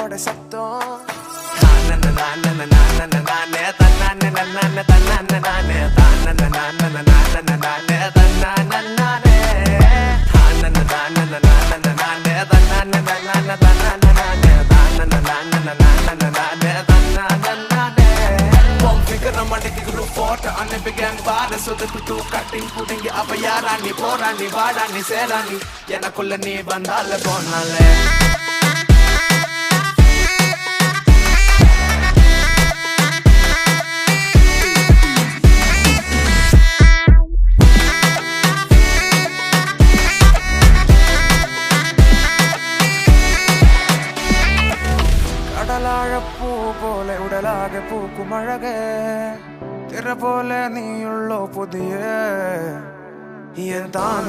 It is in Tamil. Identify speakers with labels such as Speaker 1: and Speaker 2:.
Speaker 1: காலோட சத்தம் யாராணி போராணி வாடாணி சேராணி எனக்குள்ள நீ வந்தால போனாலே கடலாழப்பூ போல உடலாக பூக்கும் அழகே திற போல நீயுள்ளோ புதிய தான்